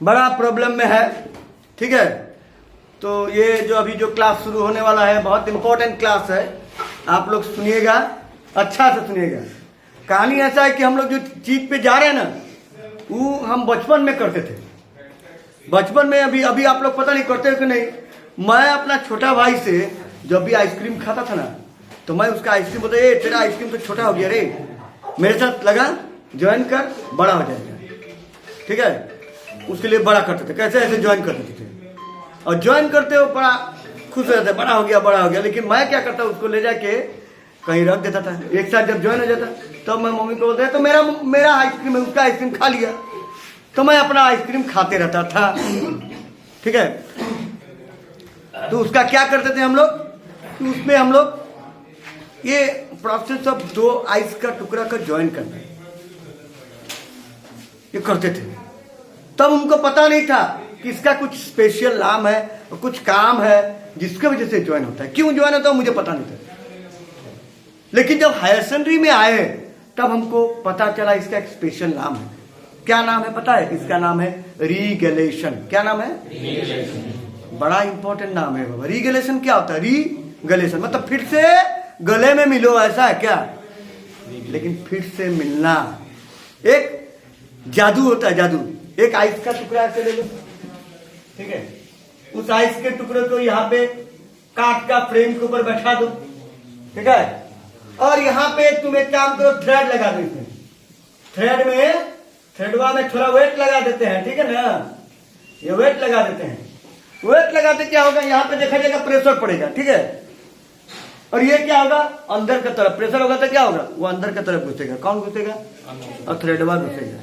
बड़ा प्रॉब्लम में है। ठीक है, तो ये जो अभी जो क्लास शुरू होने वाला है बहुत इंपॉर्टेंट क्लास है, आप लोग सुनिएगा, अच्छा से सुनिएगा। कहानी ऐसा है कि हम लोग जो चीज पे जा रहे हैं ना, वो हम बचपन में करते थे। बचपन में अभी आप लोग पता नहीं करते हो कि नहीं। मैं अपना छोटा भाई से जब भी आइसक्रीम खाता था ना, तो मैं उसका आइसक्रीम बोलता, ए तेरा आइसक्रीम तो छोटा हो गया रे, मेरे साथ लगा, ज्वाइन कर, बड़ा हो जाएगा। ठीक है, उसके लिए बड़ा करते थे, कैसे ऐसे ज्वाइन करते थे, और ज्वाइन करते हो बड़ा खुश हो जाता, बड़ा हो गया बड़ा हो गया। लेकिन मैं क्या करता, उसको ले जाके कहीं रख देता था। एक साथ जब ज्वाइन हो जाता तब मैं मम्मी को बोलता, तो मेरा आइसक्रीम है, उसका आइसक्रीम खा लिया, तो मैं अपना आइसक्रीम खाते रहता था। ठीक है, तो उसका क्या करते थे हम लोग, उसमें हम लोग ये प्रोसेस ऑफ 2 आइस का टुकड़ा का ज्वाइन करना ये करते थे। तब उनको पता नहीं था कि इसका कुछ स्पेशल नाम है और कुछ काम है जिसके वजह से ज्वाइन होता है। क्यों ज्वाइन होता है मुझे पता नहीं था। लेकिन जब हायर सेकेंडरी में आए तब हमको पता चला इसका एक स्पेशल नाम है। क्या नाम है पता है? इसका नाम है रीगेलेशन। क्या नाम है? बड़ा इंपॉर्टेंट नाम है बाबा। रीगेलेशन क्या होता है? रीगेलेशन मतलब फिर से गले में मिलो, ऐसा है क्या? लेकिन फिर से मिलना एक जादू होता है, जादू। एक आइस का टुकड़ा ऐसे ले लो, ठीक है, उस आइस के टुकड़े को यहाँ पे काट का फ्रेम के ऊपर बैठा दो, ठीक है, और यहाँ पे तुम एक काम करो, थ्रेड लगा दो। इसमें थ्रेड में, थ्रेडवा में थोड़ा वेट लगा देते हैं, ठीक है ना, ये वेट लगा देते हैं। वेट लगाते क्या होगा, यहाँ पे देखा जाएगा प्रेशर पड़ेगा, ठीक है, और ये क्या होगा, अंदर की तरफ प्रेशर होगा तो क्या होगा, वो अंदर की तरफ घुसेगा। कौन घुसेगा? और थ्रेडवा घुसेगा।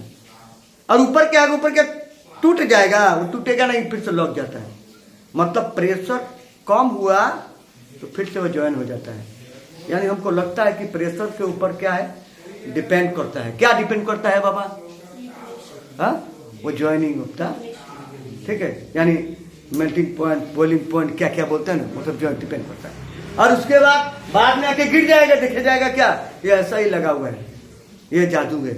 और ऊपर क्या होगा, ऊपर क्या टूट जाएगा, वो टूटेगा नहीं, फिर से लग जाता है। मतलब प्रेशर कम हुआ तो फिर से वो ज्वाइन हो जाता है। यानी हमको लगता है कि प्रेशर के ऊपर क्या है, डिपेंड करता है। क्या डिपेंड करता है बाबा? हाँ, वो ज्वाइनिंग होता, ठीक है, यानी मेल्टिंग पॉइंट, बॉइलिंग पॉइंट, क्या क्या बोलते हैं ना, वो सब ज्वाइन डिपेंड करता है। और उसके बाद में आके गिर जाएगा, देखा जाएगा क्या, ये ऐसा ही लगा हुआ है, ये जादू है।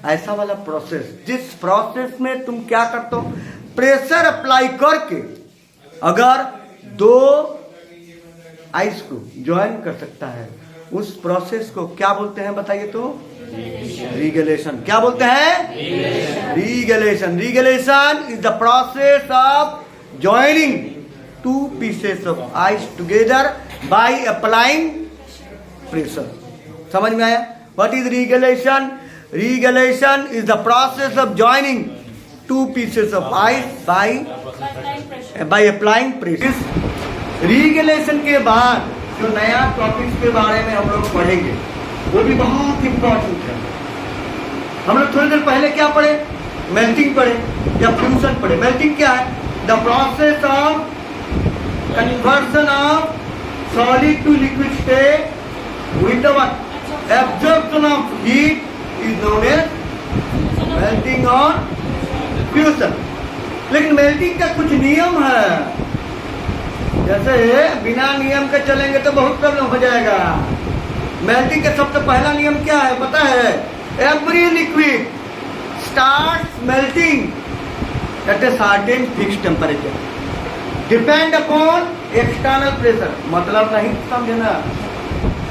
ऐसा वाला प्रोसेस, जिस प्रोसेस में तुम क्या करते हो, प्रेशर अप्लाई करके अगर 2 आइस को ज्वाइन कर सकता है, उस प्रोसेस को क्या बोलते हैं बताइए तो? रीगेलेशन। क्या बोलते हैं? Regelation. Regelation is the process of joining 2 pieces of ice together by applying pressure. समझ में आया? What is regelation? Regelation is the process of joining 2 pieces of ice by applying pressure. रीगेलेशन के बाद जो नया टॉपिक्स के बारे में हम लोग पढ़ेंगे वो भी बहुत इंपॉर्टेंट है। हम लोग थोड़ी देर पहले क्या पढ़े? मेल्टिंग पढ़े या फ्यूजन पढ़े। मेल्टिंग क्या है? The process of conversion of solid to liquid state with the absorption of heat is known as melting or fusion. लेकिन मेल्टिंग का कुछ नियम है, जैसे बिना नियम के चलेंगे तो बहुत प्रॉब्लम हो जाएगा। मेल्टिंग का सबसे पहला नियम क्या है पता है? Every liquid starts melting at a certain fixed temperature depend upon external pressure. मतलब नहीं समझना,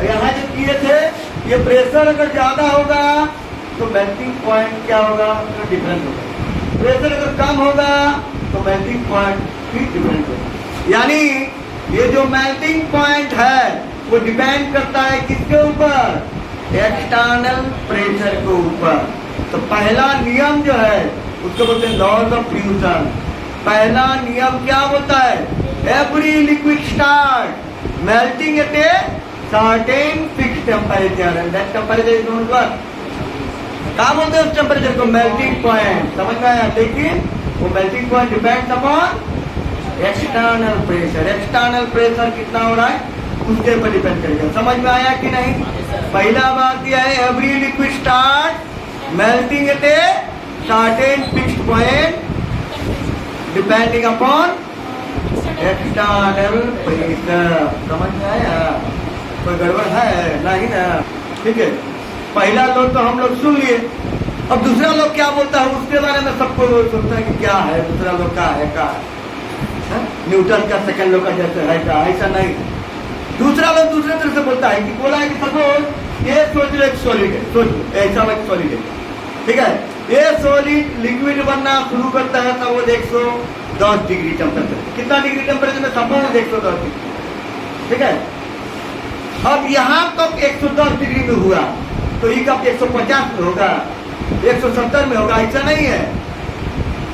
यहाँ जो किए थे, ये प्रेशर अगर ज्यादा होगा तो मेल्टिंग पॉइंट क्या होगा, तो डिफरेंट होगा। प्रेशर अगर कम होगा तो मेल्टिंग पॉइंट भी डिफरेंट होगा। यानी ये जो मेल्टिंग पॉइंट है वो डिपेंड करता है किसके ऊपर? एक्सटर्नल प्रेशर के ऊपर। तो पहला नियम जो है उसको बोलते हैं लॉज ऑफ फ्यूजन। पहला नियम क्या होता है? Every liquid start melting at a certain fixed temperature and that temperature is known what? क्या बोलते हैं उस टेम्परेचर को? Melting point. समझ में आया? लेकिन वो melting point depends upon external pressure. External pressure कितना हो रहा है उसके ऊपर डिपेंड करेगा। समझ में आया कि नहीं? पहला बात यह है, every liquid start melting at a certain fixed point depending upon external pressure. समझ में आया? कोई गड़बड़ है नहीं ना? ठीक है, पहला लोग तो हम लोग सुन लिए, अब दूसरा लोग क्या बोलता है उसके बारे में सबको सोचता है कि क्या है, दूसरा लोग का है, न्यूटन का सेकंड लोग का जैसे है क्या, ऐसा नहीं। दूसरा लोग दूसरे तरह से बोलता है कि बोला है कि सपोज ये सोच लो एक सॉलिड है, सोच लो ऐसा एक सॉलिड है, ठीक है, ये सॉलिड लिक्विड बनना शुरू करता है तब वो 110 डिग्री टेम्परेचर, कितना डिग्री टेम्परेचर में, सपोज 110 डिग्री, ठीक है। अब यहाँ तक 110 डिग्री में हुआ तो ये कब 150 में होगा, 170 में होगा, ऐसा नहीं है।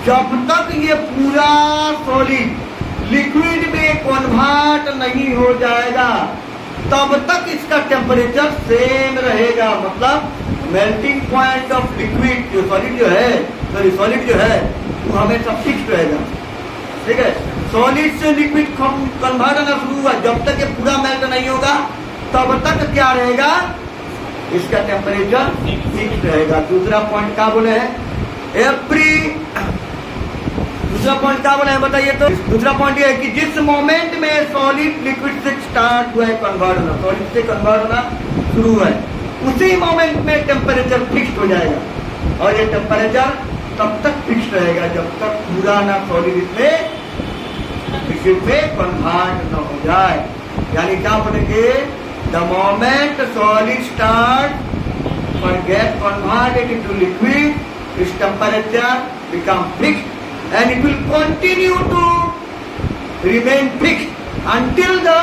जब तक ये पूरा सॉलिड लिक्विड में कन्वर्ट नहीं हो जाएगा तब तक इसका टेम्परेचर सेम रहेगा। मतलब मेल्टिंग पॉइंट ऑफ लिक्विड जो सॉलिड जो है, सॉलिड जो है वो हमेशा फिक्स रहेगा, ठीक है। सॉलिड से लिक्विड कन्वर्ट होना शुरू हुआ, जब तक ये पूरा मेल्ट नहीं होगा तब तक क्या रहेगा, इसका टेम्परेचर फिक्स रहेगा। दूसरा पॉइंट क्या बोले हैं, दूसरा पॉइंट क्या बोले हैं बताइए तो। दूसरा पॉइंट ये है कि जिस मोमेंट में सॉलिड लिक्विड से स्टार्ट हुआ है कन्वर्ट होना, सॉलिड से कन्वर्ट होना शुरू हुआ है, उसी मोमेंट में टेम्परेचर फिक्स हो जाएगा और ये टेम्परेचर तब तक फिक्स रहेगा जब तक पूरा ना सॉलिड इसमें लिक्विड में कन्वर्ट न हो जाए। यानी क्या बोलेंगे, the moment solid start or get converted into liquid, its temperature become fixed and it will continue to remain fixed until the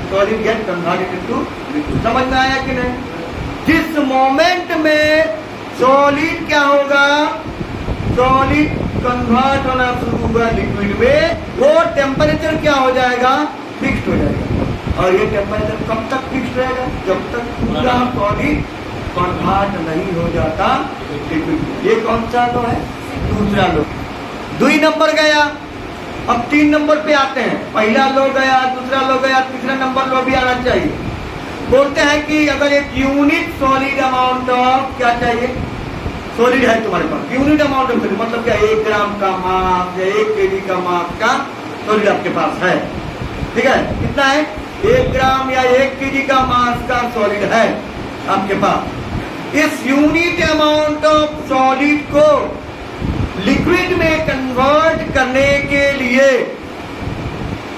solid get converted into liquid। समझ में आया कि नहीं? जिस मोमेंट में सॉलिड क्या होगा, सॉलिड कन्वर्ट होना शुरू होगा लिक्विड में, वो टेम्परेचर क्या हो जाएगा, फिक्स्ड हो जाएगा। और ये टेम्परेचर कब तक फिक्स्ड रहेगा, जब तक पूरा सॉलिड कन्वर्ट नहीं हो जाता लिक्विड। ये कौन सा लो है, दूसरा लो। 2 नंबर गया, अब 3 नंबर पे आते हैं। पहला लो गया, दूसरा लो गया, तीसरा नंबर लो भी आना चाहिए। बोलते हैं कि अगर एक यूनिट सॉलिड अमाउंट ऑफ क्या चाहिए, सॉलिड है तुम्हारे पास, यूनिट अमाउंट ऑफ मतलब क्या, 1 ग्राम का मास या 1 kg का मास का सॉलिड आपके पास है, ठीक है। कितना है, 1 ग्राम या 1 kg का मास का सॉलिड है आपके पास। इस यूनिट अमाउंट ऑफ सॉलिड को लिक्विड में कन्वर्ट करने के लिए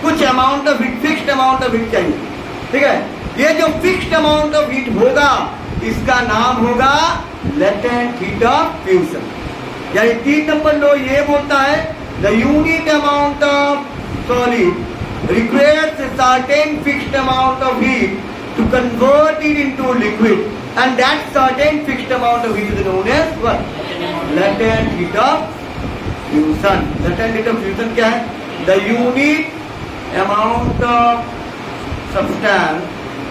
कुछ amount of heat, fixed amount of heat चाहिए, ठीक है। ये जो फिक्स्ड अमाउंट ऑफ हीट होगा इसका नाम होगा लेटेंट हीट ऑफ फ्यूजन। यानी 3 नंबर लो ये बोलता है the unit amount of solid requires a certain fixed amount of heat to convert it into liquid and that certain fixed amount of heat is known as what? Latent heat of fusion। Latent heat of fusion क्या है, the unit amount of substance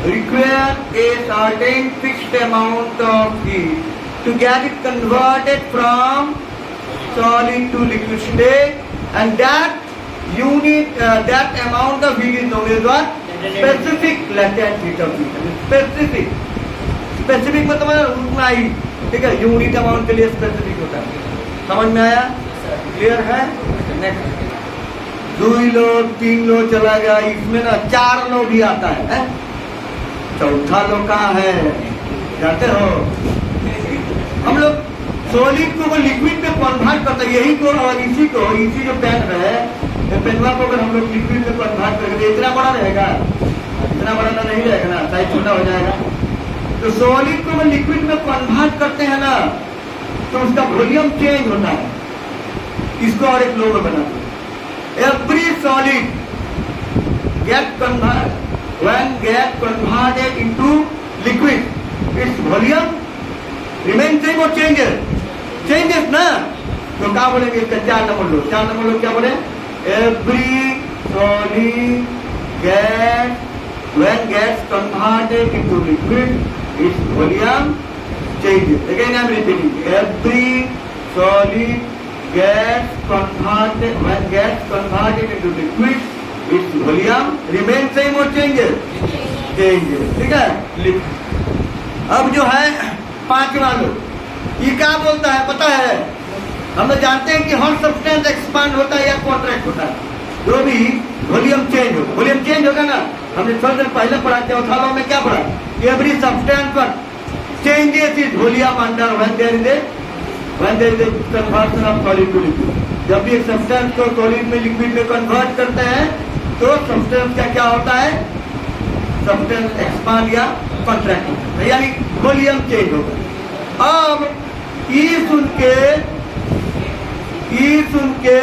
require a certain fixed amount of heat to get it converted from solid to liquid state and that unit that amount of heat is known as what? Specific latent heat of fusion। Specific मतलब उतना ही, ठीक है, unit amount के लिए specific होता है। समझ में आया, क्लियर है। नेक्स्ट 2 लो 3 लो चला गया, इसमें ना 4 लो भी आता है। चौथा लो कहाँ है जानते हो, हम लोग सॉलिड को लिक्विड में कन्वर्ट करते हैं, यही को और इसी को, इसी जो पेन है पेनवा को अगर हम लोग लिक्विड में कन्वर्ट करेंगे इतना बड़ा रहेगा, इतना बड़ा ना नहीं रहेगा ना, साइज छोटा हो जाएगा। तो सॉलिड को हम लिक्विड में कन्वर्ट करते हैं ना तो उसका वॉल्यूम चेंज होता है। इसको और एक लो में बनाते हैं, every solid gate convert when get converted into liquid its volume remain same और चेंजेस ना। तो क्या बोलेंगे इसका 4 नंबर लो, 4 नंबर लो क्या बोले, every solid get when gets converted into liquid its volume changes। Again I am repeating, every solid gets converted, when gets converted into liquid, its volume remains same or changes, ठीक है। अब जो है 5वां लो, ये क्या बोलता है पता है, हम लोग जानते हैं कि हर सब्सटेंस एक्सपांड होता है या कॉन्ट्रैक्ट होता है, जो भी वॉल्यूम चेंज हो, वॉल्यूम चेंज होगा ना। हमने थोड़ी देर पहले पढ़ा, चौथा में क्या पढ़ा, एवरी सब्सटेंस पर changes is volume under when there is a when there is conversion of solid to liquid, जब भी एक सब्सटेंस को सॉलिड में लिक्विड में कन्वर्ट करते हैं तो सब्सटेंस का क्या होता है, सब्सटेंस एक्सपांड या कॉन्ट्रैक्ट होता है, यानी वॉल्यूम चेंज होगा। अब ई सुन के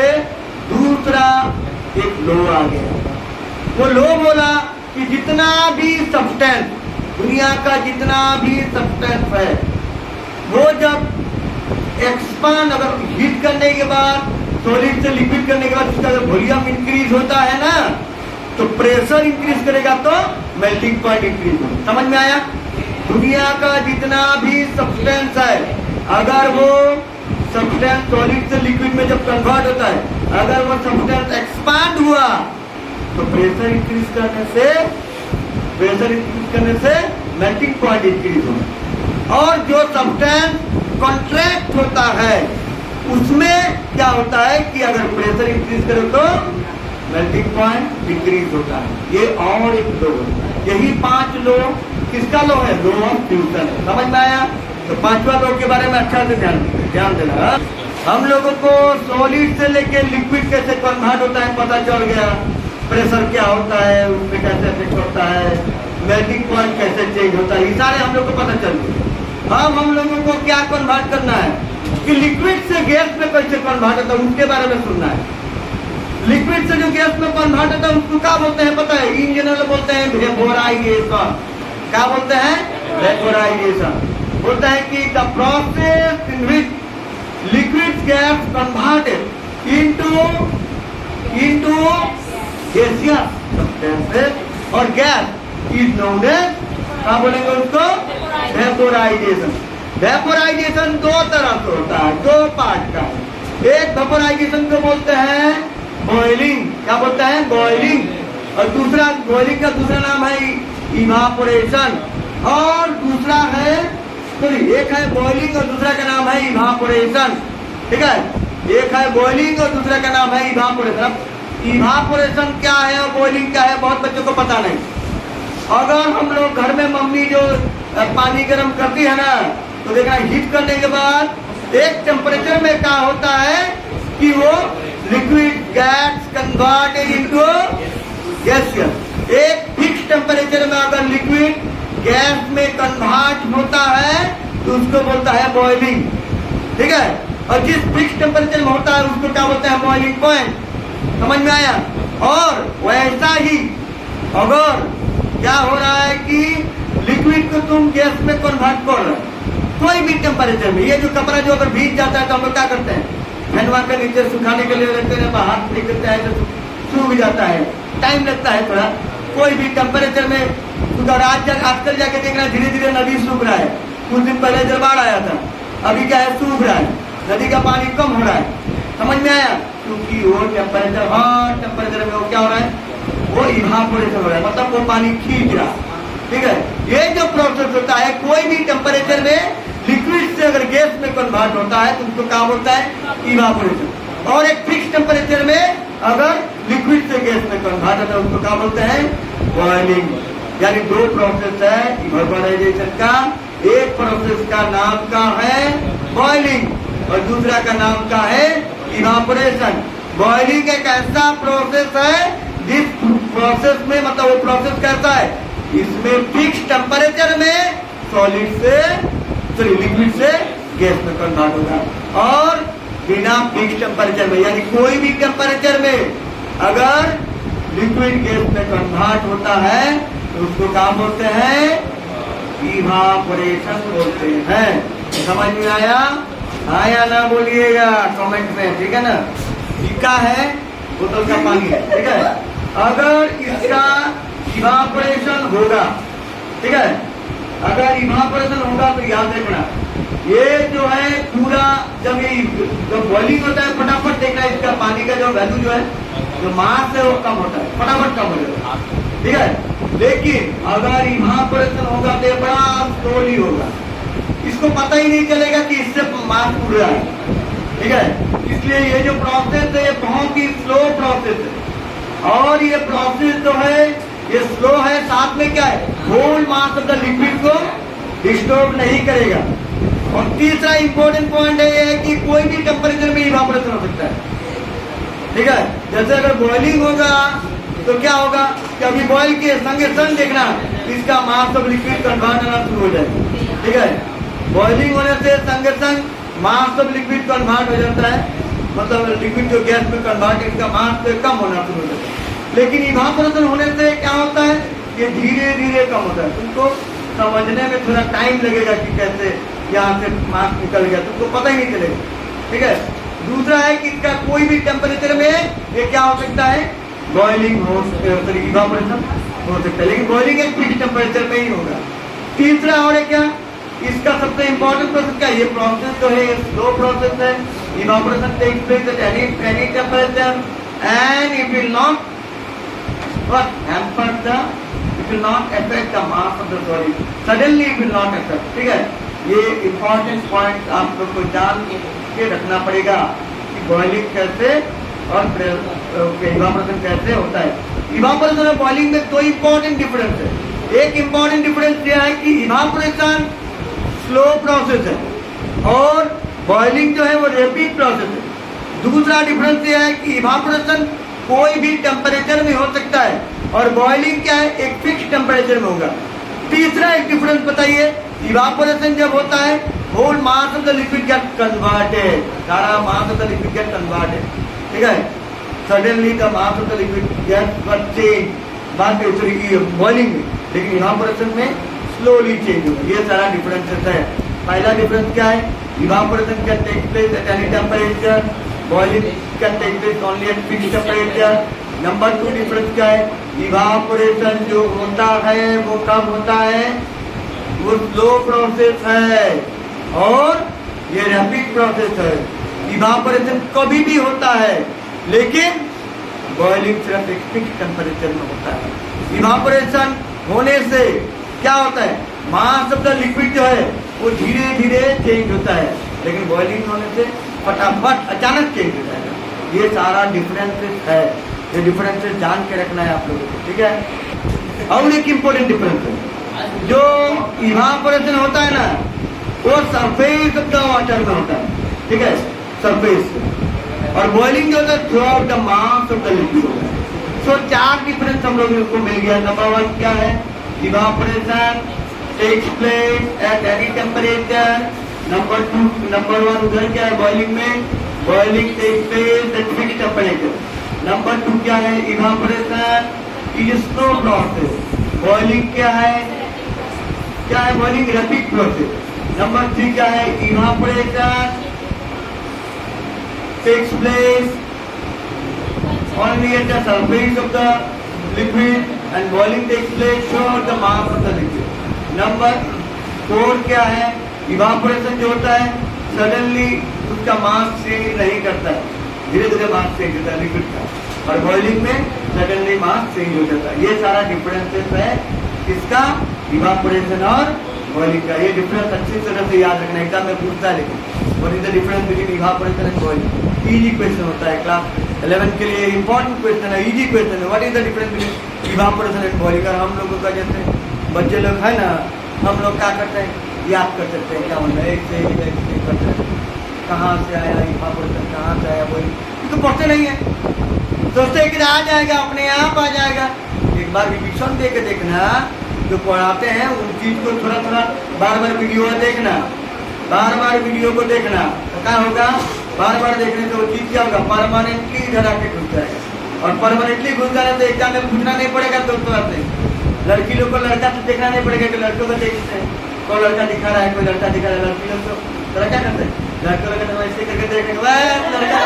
दूसरा एक लो आ गया। वो लो बोला कि जितना भी सब्सटेंस, दुनिया का जितना भी सब्सटेंस है, वो जब एक्सपांड, अगर हीट करने के बाद, सॉलिड से लिक्विड करने के बाद उसका अगर वॉल्यूम इंक्रीज होता है ना, तो प्रेशर इंक्रीज करेगा तो मेल्टिंग पॉइंट इंक्रीज होगा। समझ में आया? दुनिया का जितना भी सब्सटेंस है, अगर वो सब्सटेंस सॉलिड से लिक्विड में जब कन्वर्ट होता है, अगर वो सब्सटेंस एक्सपांड हुआ तो प्रेशर इंक्रीज करने से मेल्टिंग पॉइंट इंक्रीज होगा। और जो सब्सटेंस कॉन्ट्रैक्ट होता है उसमें क्या होता है कि अगर प्रेशर इंक्रीज करे तो मेल्टिंग पॉइंट डिक्रीज होता है। ये और एक लो है। यही 5 लो किसका लो है? लो ऑफ फ्यूजन। समझ में आया? तो 5वां लो के बारे में अच्छा से ध्यान देना। हम लोगों को सॉलिड से लेके लिक्विड कैसे कन्वर्ट होता है पता चल गया, प्रेशर क्या होता है, उसमें कैसे इफेक्ट होता है, मेल्टिंग पॉइंट कैसे चेंज होता है, ये सारे हम लोग को पता चल गए। अब हम लोगों को क्या कन्वर्ट करना है कि लिक्विड से गैस में कैसे कन्वर्ट होता है उसके बारे में सुनना है। लिक्विड से जो गैस में कन्वर्ट होता है उसको क्या बोलते हैं पता है? इन जनरल बोलते हैं वेपोराइजेशन। क्या बोलते हैं? वेपोराइजेशन। बोलते हैं कि the process in which liquid gas converted into gaseous substances और गैस इज नोन एज, क्या बोलेंगे उसको? वेपोराइजेशन। वेपोराइजेशन 2 तरह से होता है, 2 पार्ट का है। एक वेपोराइजेशन को बोलते हैं बॉइलिंग। क्या बोलते हैं? बॉइलिंग। और दूसरा, बॉइलिंग का दूसरा नाम है इवापोरेशन। और दूसरा है, सॉरी, एक है बॉइलिंग और दूसरा का नाम है इवापोरेशन। ठीक है, एक है बॉइलिंग और दूसरा का नाम है इवापोरेशन। इवापोरेशन क्या है और बॉइलिंग क्या है बहुत बच्चों को पता नहीं। अगर हम लोग घर में मम्मी जो पानी गर्म करती है ना, तो देखना हीट करने के बाद एक टेम्परेचर में क्या होता है कि वो liquid gas converted into gaseous. एक फिक्स टेम्परेचर में अगर लिक्विड गैस में कन्वर्ट होता है तो उसको बोलता है बॉइलिंग। ठीक है, और जिस फिक्स टेम्परेचर में होता है उसको क्या बोलते हैं? Boiling point. समझ में आया? और वैसा ही अगर क्या हो रहा है कि लिक्विड को तुम गैस में कन्वर्ट कर रहे हो कोई भी टेम्परेचर में, ये जो कपड़ा जो अगर भीग जाता है तो हम लोग क्या करते हैं? फैनवा के नीचे सुखाने के लिए रखते हैं, हाथ निकलते हैं तो सूख जाता है, टाइम लगता है थोड़ा। कोई भी टेम्परेचर में उधर आजकल जाके देखना धीरे धीरे नदी सूख रहा है। कुछ दिन पहले जब बाढ़ आया था, अभी क्या है? सूख रहा है, नदी का पानी कम हो रहा है। समझ में आया? क्योंकि वो टेम्परेचर, हाँ टेम्परेचर में वो क्या हो रहा है? वो इवापोरेशन हो रहा है, मतलब वो पानी खींच रहा है। ठीक है, ये जो प्रोसेस होता है कोई भी टेम्परेचर में लिक्विड से अगर गैस में कन्वर्ट होता है तो उसको क्या बोलता है? इवापोरेशन। और एक फिक्स टेम्परेचर में अगर लिक्विड से गैस में कन्वर्ट होता है उसको क्या बोलते हैं? बॉइलिंग। यानी 2 प्रोसेस है इवापोराइजेशन का। एक प्रोसेस का नाम का है बॉइलिंग और दूसरा का नाम का है इवापोरेशन। बॉइलिंग एक ऐसा प्रोसेस है जिस प्रोसेस में, मतलब वो प्रोसेस कैसा है? इसमें फिक्स टेम्परेचर में सॉलिड से, सॉरी, लिक्विड से गैस में कन्वर्ट होगा। और बिना फिक्स टेम्परेचर में, यानी कोई भी टेम्परेचर में अगर लिक्विड गैस में कन्वर्ट होता है तो उसको क्या बोलते हैं? इवापोरेशन बोलते हैं। समझ में आया? आया ना बोलिएगा कमेंट में, ठीक है ना? टीका है, बोतल का पानी है, ठीक है? अगर इसका इवापोरेशन होगा, ठीक है, अगर इवापोरेशन होगा तो याद रखना ये जो है पूरा, जब ये जब बॉइलिंग होता है फटाफट देखना इसका पानी का जो वैल्यू जो है, जो मास है वो कम होता है, फटाफट कम हो जाएगा, ठीक है। लेकिन अगर इवापोरेशन होगा तो बड़ा स्लोली होगा, इसको पता ही नहीं चलेगा कि इससे मास उड़ रहा है, ठीक है। इसलिए ये जो प्रोसेस है ये बहुत ही स्लो प्रोसेस है, और ये प्रोसेस जो है ये स्लो है, साथ में क्या है, whole mass of the liquid को डिस्टर्ब नहीं करेगा। और तीसरा इंपॉर्टेंट पॉइंट है ये है कि कोई भी टेम्परेचर में इवापोरेशन हो सकता है। ठीक है, जैसे अगर बॉइलिंग होगा तो क्या होगा कि अभी बॉइल के संगे संग देखना इसका मास ऑफ लिक्विड कन्वर्ट होना शुरू हो जाएगा। ठीक है, बॉइलिंग होने से संगे संग मास ऑफ लिक्विड कन्वर्ट हो जाता है, मतलब लिक्विड जो गैस में कन्वर्ट है इसका मास कम होना शुरू हो जाता है। लेकिन इवापोरेशन होने से क्या होता है कि धीरे धीरे कम होता है। तुमको समझने में थोड़ा टाइम लगेगा कि कैसे यहाँ से मास निकल गया, तुमको पता ही नहीं चलेगा। ठीक है, दूसरा है कि इसका कोई भी टेम्परेचर में ये क्या हो सकता है, बॉइलिंग हो इवापोरेशन हो सकता है, लेकिन बॉइलिंग एक फिक्स टेम्परेचर में ही होगा। तीसरा और है क्या, इसका सबसे इम्पोर्टेंट प्रोसेस क्या, ये प्रोसेस जो है स्लो प्रोसेस है। Evaporation takes place at any temperature and it will not hamper the, it will not affect the mass of the solid, suddenly it will not affect। ठीक है, ये important point आप लोग को जान के रखना पड़ेगा कि बॉइलिंग कैसे और इवापोरेशन कैसे होता है। इवापोरेशन और बॉइलिंग में दो इम्पोर्टेंट डिफरेंस है। एक इम्पोर्टेंट डिफरेंस यह है कि इवापोरेशन स्लो प्रोसेस है और बॉइलिंग जो है वो रैपिड प्रोसेस है। दूसरा डिफरेंस यह है कि इवापोरेशन कोई भी टेम्परेचर में हो सकता है और बॉइलिंग क्या है, एक फिक्स टेम्परेचर में होगा। तीसरा एक डिफरेंस बताइए, इवापोरेशन जब होता है whole mass of the liquid get converted, सारा mass of the liquid get converted. ठीक है, suddenly the mass of the liquid get change बाद में बॉइलिंग में, लेकिन इवापोरेशन में स्लोली चेंज होगा। ये सारा डिफरेंसेस है। पहला डिफरेंस क्या है, evaporation can take place at any temperature, boiling can take place only at fixed temperature. Number 2 difference क्या है, इवापोरेशन जो होता है वो कब होता है, वो स्लो प्रोसेस है और ये रैपिड प्रोसेस है। इवापोरेशन कभी भी होता है लेकिन बॉइलिंग सिर्फ एक फिक्स टेम्परेचर में होता है। इवापोरेशन होने से क्या होता है, मास ऑफ द लिक्विड जो है वो धीरे धीरे चेंज होता है, लेकिन बॉइलिंग होने से फटाफट अचानक चेंज हो जाएगा। ये सारा डिफरेंसेस है, ये डिफरेंसेस जान के रखना है आप लोगों को। ठीक है, और एक इम्पोर्टेंट डिफरेंस है, जो इवापोरेशन होता है ना वो सरफेस ऑफ द वाटर में होता है। ठीक है, सरफेस, और बॉइलिंग जो होता है through out the mass of the liquid होता है। सो 4 डिफरेंस हम लोगों को मिल गया। नंबर 1 क्या है, evaporation takes place at any temperature. Number 1 उधर क्या है, बॉइलिंग में boiling takes place at fixed temperature. Number 2 क्या है, evaporation is slow process. Boiling क्या है बॉइलिंग रैपिड प्रोसेस। नंबर 3 क्या है, evaporation takes place only at the surface of the liquid and boiling takes place throughout the mass of the liquid. Number 4 क्या है, evaporation जो होता है suddenly उसका मास चेंज नहीं करता है, धीरे धीरे मास चेंज होता है लिक्विड का, और बॉइलिंग में सडनली मास चेंज हो जाता है। ये सारा डिफरेंसेस है इसका, इवापोरेशन और बॉइलिंग का। ये डिफरेंस अच्छी तरह से याद रखना, एग्जाम में पूछता है। लेकिन what is the difference between evaporation and boiling, easy question होता है क्लास 11 के लिए, इंपॉर्टेंट क्वेश्चन है, इजी क्वेश्चन है। What is the difference between evaporation and boiling. और हम लोगों का जैसे बच्चे लोग है ना, हम लोग क्या करते हैं, याद कर सकते हैं क्या होता है, एक से करते हैं, कहाँ से आया इवापोरेशन, कहाँ से आया बॉइलिंग, तो पढ़ते नहीं है, सोचते हैं कि आ जाएगा, अपने आप आ जाएगा। एक बार रिविजन दे के देखना, जो पढ़ाते हैं उन चीज को थोड़ा थोड़ा बार बार वीडियो देखना, बार बार वीडियो को देखना, तो क्या होगा, बार बार देखने से वो चीज क्या होगा, परमानेंटली इधर आके घुस जाएगा। और परमानेंटली घुस जाने से एग्जाम में पूछना नहीं पड़ेगा दोस्तों से। लड़की लोग को लड़का से देखना नहीं पड़ेगा कि लड़कों को देखते हैं, कोई लड़का दिखा रहा है, कोई लड़का दिखा रहा है, लड़की लोग तो क्या करते हैं, लड़कों लोग ऐसे करके देखेंगे लड़का।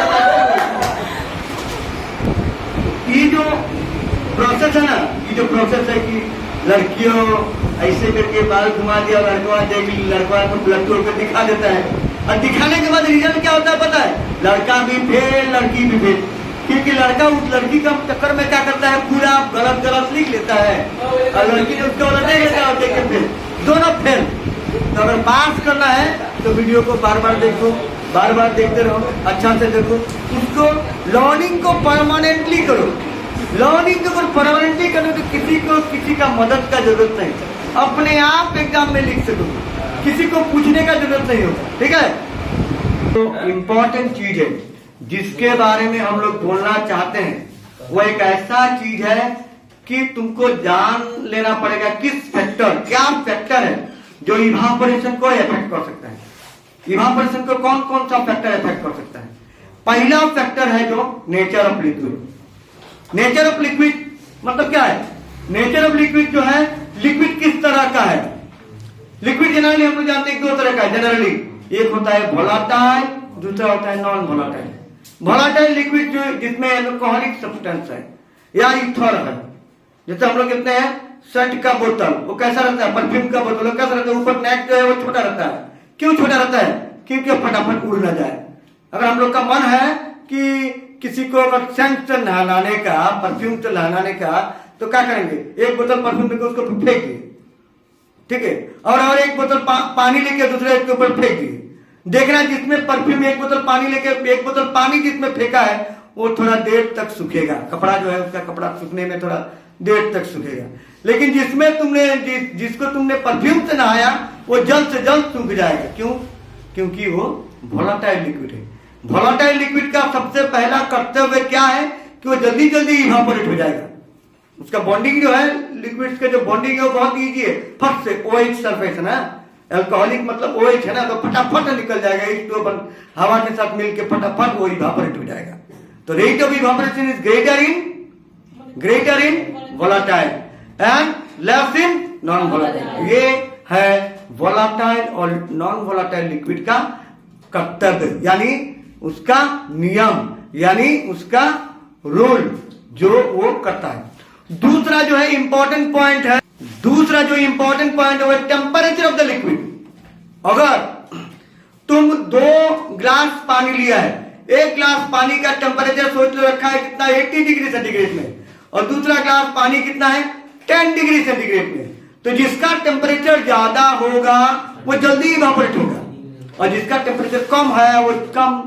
ये जो प्रोसेस है ना, ये जो प्रोसेस है कि लड़कियों ऐसे करके बाल घुमा दिया, लड़का देख लड़कों को दिखा देता है, और दिखाने के बाद रिजल्ट क्या होता है पता है, लड़का भी फेल लड़की भी फेल। क्योंकि लड़का उस लड़की का चक्कर में क्या करता है, पूरा गलत लिख लेता है, और लड़की जो उसको उलट लेता है, देख के फेल, दोनों फेल। तो अगर पास करना है तो वीडियो को बार बार देखो, बार बार देखते रहो, अच्छा से देखो, उसको लर्निंग को परमानेंटली करो। लर्निंग को परमानेंटली करो तो किसी को किसी का मदद का जरूरत नहीं, अपने आप एग्जाम में लिख सको। किसी को पूछने का जरूरत नहीं होगा। ठीक है, तो इम्पोर्टेंट चीज है जिसके बारे में हम लोग बोलना चाहते हैं, वो एक ऐसा चीज है कि तुमको जान लेना पड़ेगा किस फैक्टर, क्या फैक्टर है जो इवापोरेशन को इफेक्ट कर सकता है। इवापोरेशन को कौन कौन सा फैक्टर इफेक्ट कर सकता है? पहला फैक्टर है जो nature of liquid. Nature of liquid मतलब क्या है? नेचर ऑफ लिक्विड जो है, लिक्विड किस तरह का है? लिक्विड जनरली हम लोग जानते हैं दो तरह का है जनरली, एक होता है वोलाटाइल, दूसरा होता है नॉन वोलाटाइल। वोलाटाइल लिक्विड जो जिसमें अल्कोहलिक सब्सटेंस है या ईथर है, जैसे हम लोग कहते हैं शर्ट का बोतल, वो कैसा रहता है? परफ्यूम का बोतल कैसा रहता है? ऊपर नेक जो है वो छोटा रहता है। क्यों छोटा रहता है? क्योंकि फटाफट उड़ ना जाए। अगर हम लोग का मन है कि किसी को अगर सेंट से नहलाने का, परफ्यूम से नहलाने का, तो क्या करेंगे? एक बोतल परफ्यूम लेके उसको फेंक दिए, ठीक है, और एक बोतल पानी लेके दूसरे के ऊपर फेंक दिए। देखना जिसमें परफ्यूम एक बोतल पानी लेके, एक बोतल पानी जिसमें फेंका है वो थोड़ा देर तक सूखेगा, कपड़ा जो है उसका कपड़ा सूखने में थोड़ा देर तक सूखेगा। लेकिन जिसमें तुमने जिसको तुमने परफ्यूम से नहाया वो जल्द से जल्द सूख जाएगा। क्यों? क्योंकि वो वोलाटाइल लिक्विड है। वोलाटाइल लिक्विड का सबसे पहला कर्तव्य क्या है कि वो जल्दी जल्दी इवापोरेट हो जाएगा। उसका बॉन्डिंग जो है, लिक्विड्स का जो बॉन्डिंग है वो बहुत ईजी है। फट से OH सरफेस है ना, अल्कोहलिक मतलब OH है ना, तो फटाफट निकल जाएगा, H2O हवा के साथ मिलकर फटाफट वो इवापोरेट हो जाएगा। तो rate of evaporation is greater in volatile and less in non volatile. ये है वोलाटाइल और नॉन वोलाटाइल लिक्विड का कर्तव्य, यानी उसका नियम, यानी उसका रूल जो वो करता है। दूसरा जो है इंपॉर्टेंट पॉइंट है, दूसरा जो इंपॉर्टेंट पॉइंट है वो टेम्परेचर ऑफ द लिक्विड। अगर तुम 2 ग्लास पानी लिया है, एक ग्लास पानी का टेम्परेचर सोच लो रखा है कितना, 80 डिग्री सेंटीग्रेड में, और दूसरा ग्लास पानी कितना है, 10 डिग्री सेंटीग्रेड में। तो जिसका टेम्परेचर ज्यादा होगा वो जल्दी इवापोरेट होगा, और जिसका टेम्परेचर कम है वो कम,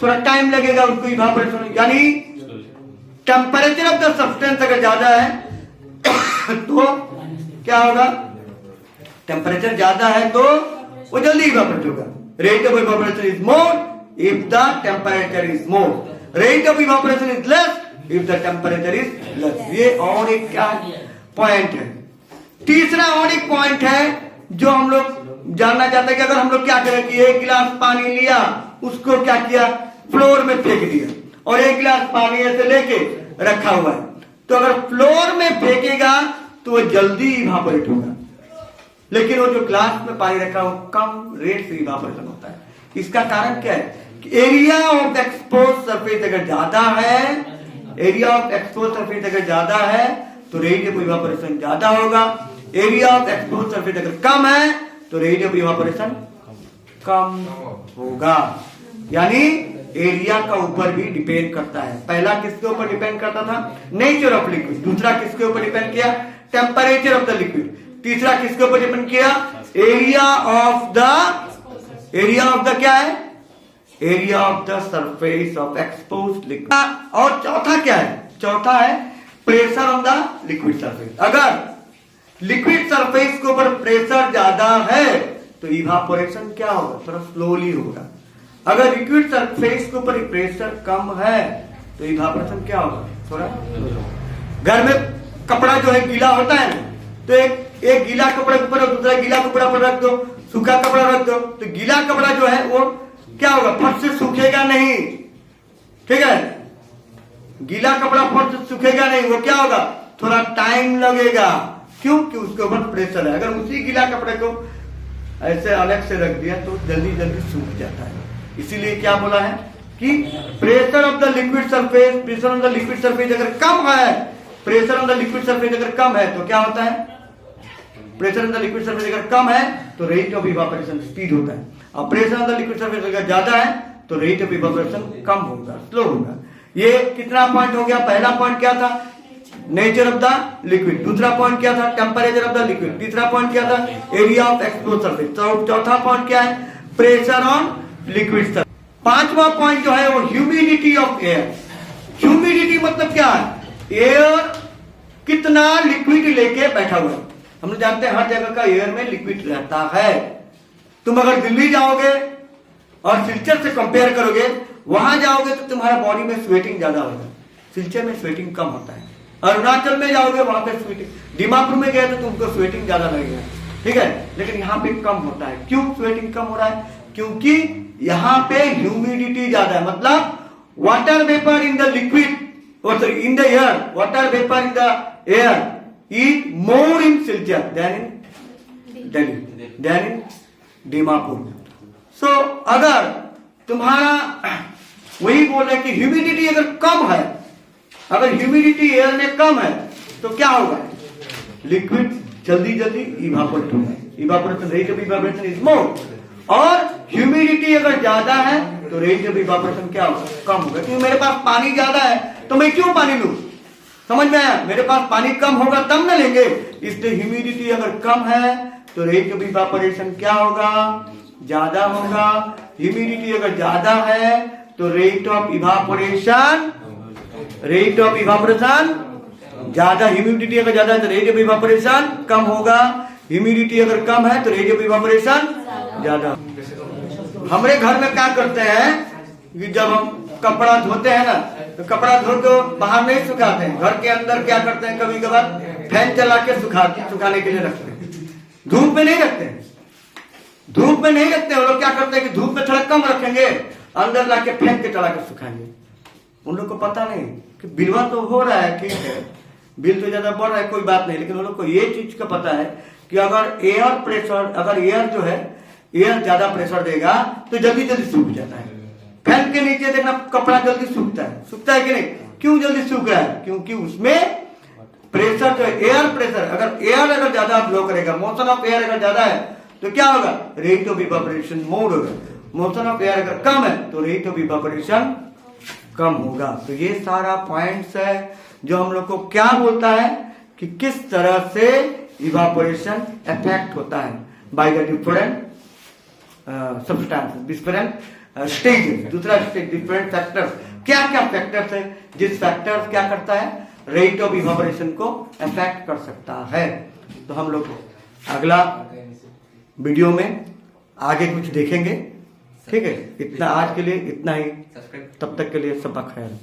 थोड़ा टाइम लगेगा उसको इवापोरेट होने। यानी टेम्परेचर ऑफ द सब्सटेंस अगर ज्यादा है तो क्या होगा? टेम्परेचर ज्यादा है तो वो जल्दी इवापोरेट होगा। Rate of evaporation is more if the temperature is more, rate of evaporation is less if the temperature is less. ये और एक क्या पॉइंट है। तीसरा और एक पॉइंट है जो हम लोग जानना चाहते हैं कि अगर हम लोग क्या करें कि एक गिलास पानी लिया, उसको क्या किया, फ्लोर में फेंक दिया, और एक गिलास पानी ऐसे लेके रखा हुआ है, तो अगर फ्लोर में फेंकेगा तो वो जल्दी इवापोरेट होगा। लेकिन वो जो ग्लास में पानी रखा हो कम रेट से इवापोरेशन होता है। इसका कारण क्या है कि एरिया ऑफ एक्सपोज सरफेस अगर ज्यादा है, एरिया ऑफ एक्सपोज सरफेस अगर ज्यादा है तो रेट ऑफ इवापोरेशन ज्यादा होगा। एरिया ऑफ एक्सपोज सरफेस अगर कम है तो रेट ऑफ इवापोरेशन कम होगा। यानी एरिया का ऊपर भी डिपेंड करता है। पहला किसके ऊपर डिपेंड करता था? Nature of liquid. दूसरा किसके ऊपर डिपेंड किया? Temperature of the liquid. तीसरा किसके ऊपर डिपेंड किया? एरिया ऑफ द क्या है? Area of the surface of exposed liquid. और चौथा क्या है? चौथा है pressure on the liquid surface. अगर लिक्विड सरफेस के ऊपर प्रेशर ज्यादा है तो इवापोरेशन क्या होगा? थोड़ा स्लोली होगा। अगर लिक्विड सरफेस के ऊपर प्रेशर कम है तो इवापोरेशन क्या होगा? थोड़ा। घर में कपड़ा जो है गीला होता है तो एक गीला कपड़ा के ऊपर और दूसरा गीला कपड़ा पर रख दो, सूखा कपड़ा रख दो, तो गीला कपड़ा जो है वो क्या होगा? फट से सूखेगा नहीं, ठीक है। गीला कपड़ा फट से सूखेगा नहीं, वो क्या होगा? थोड़ा टाइम लगेगा। क्यों? कि उसके ऊपर प्रेशर है। अगर उसी गीला कपड़े को ऐसे अलग से रख दिया तो जल्दी जल्दी सूख जाता है। इसीलिए क्या बोला है कि pressure of the liquid surface, pressure on the liquid surface अगर कम है, pressure on the liquid surface अगर कम है तो क्या होता है? Pressure on the liquid surface अगर कम है तो रेट ऑफ इवापोरेशन स्पीड होता है, और pressure on the liquid surface अगर ज्यादा है तो रेट ऑफ इवापोरेशन कम होगा, स्लो होगा। ये कितना पॉइंट हो गया? पहला पॉइंट क्या था? Nature of the liquid. दूसरा पॉइंट क्या था? Temperature of the liquid. तीसरा पॉइंट क्या था? Area of expose surface. चौथा पॉइंट क्या है? Pressure on liquid surface. पांचवा पॉइंट जो है वो ह्यूमिडिटी ऑफ एयर। ह्यूमिडिटी मतलब क्या है? एयर कितना लिक्विड लेके बैठा हुआ है। हम लोग जानते हैं हर जगह का एयर में लिक्विड रहता है, तुम अगर दिल्ली जाओगे और सिलचर से कंपेयर करोगे, वहां जाओगे तो तुम्हारा बॉडी में स्वेटिंग ज्यादा होगा, सिलचर में स्वेटिंग कम होता है। अरुणाचल में जाओगे वहां पे स्वेटिंग, दीमापुर में गए तो तुमको स्वेटिंग ज्यादा लगेगा, ठीक है, लेकिन यहाँ पे कम होता है। क्यों स्वेटिंग कम हो रहा है? क्योंकि यहाँ पे ह्यूमिडिटी ज्यादा है, मतलब water vapour in the liquid in the air, water vapour in the air is more in Silchar than in Delhi, than in Dimapur. So अगर तुम्हारा वही बोल रहे कि ह्यूमिडिटी अगर कम है, अगर ह्यूमिडिटी एयर में कम है तो क्या होगा? लिक्विड जल्दी जल्दी इवापोरेट होगा, evaporation rate of evaporation is more. और ह्यूमिडिटी अगर ज्यादा है तो रेट ऑफ इवापोरेशन क्या होगा? कम होगा। क्योंकि मेरे पास पानी ज्यादा है तो मैं क्यों पानी लूं? समझ में आया? मेरे पास पानी कम होगा तब ना लेंगे। इसलिए ह्यूमिडिटी अगर कम है तो रेट ऑफ इवापोरेशन क्या होगा? ज्यादा होगा। ह्यूमिडिटी अगर ज्यादा है तो रेट ऑफ इवापोरेशन ज्यादा, ह्यूमिडिटी अगर ज्यादा है तो रेट ऑफ इवापोरेशन कम होगा, ह्यूमिडिटी अगर कम है तो रेट ऑफ इवापोरेशन ज्यादा। हमारे घर में क्या करते हैं कि जब हम कपड़ा धोते हैं ना तो कपड़ा धो के बाहर नहीं सुखाते हैं, घर के अंदर क्या करते हैं, कभी कभार फैन चला के सुखाने के लिए रखते हैं, धूप में नहीं रखते हैं, धूप में नहीं रखते। वो लोग क्या करते हैं कि धूप में थोड़ा कम रखेंगे, अंदर लाके फेंक के चला के सुखाएंगे। उन लोग को पता नहीं कि बिलवा तो हो रहा है, ठीक है, बिल तो ज्यादा बढ़ रहा है, कोई बात नहीं, लेकिन उन लोग को ये चीज का पता है कि अगर एयर प्रेशर, अगर एयर जो है एयर ज्यादा प्रेशर देगा तो जल्दी जल्दी सूख जाता है। फैन के नीचे देखना कपड़ा जल्दी सूखता है, सूखता है कि नहीं? क्यों जल्दी सूख रहा है? क्योंकि उसमें प्रेशर जो है, एयर प्रेशर, अगर एयर अगर ज्यादा फ्लो करेगा, मोशन ऑफ एयर अगर ज्यादा है तो क्या होगा? रेट ऑफ इवापोरेशन मोर होगा। मोशन ऑफ एयर अगर कम है तो रेट ऑफ इवापोरेशन कम होगा। तो ये सारा पॉइंट्स है जो हम लोग को क्या बोलता है कि किस तरह से इवापोरेशन इफेक्ट होता है by the different substances, different stage. दूसरा स्टेज डिफरेंट फैक्टर्स, क्या क्या फैक्टर्स है जिस फैक्टर्स क्या करता है? रेट ऑफ इवापोरेशन को इफेक्ट कर सकता है। तो हम लोग अगला वीडियो में आगे कुछ देखेंगे, ठीक है। इतना आज के लिए इतना ही, तब तक के लिए सबका ख्याल।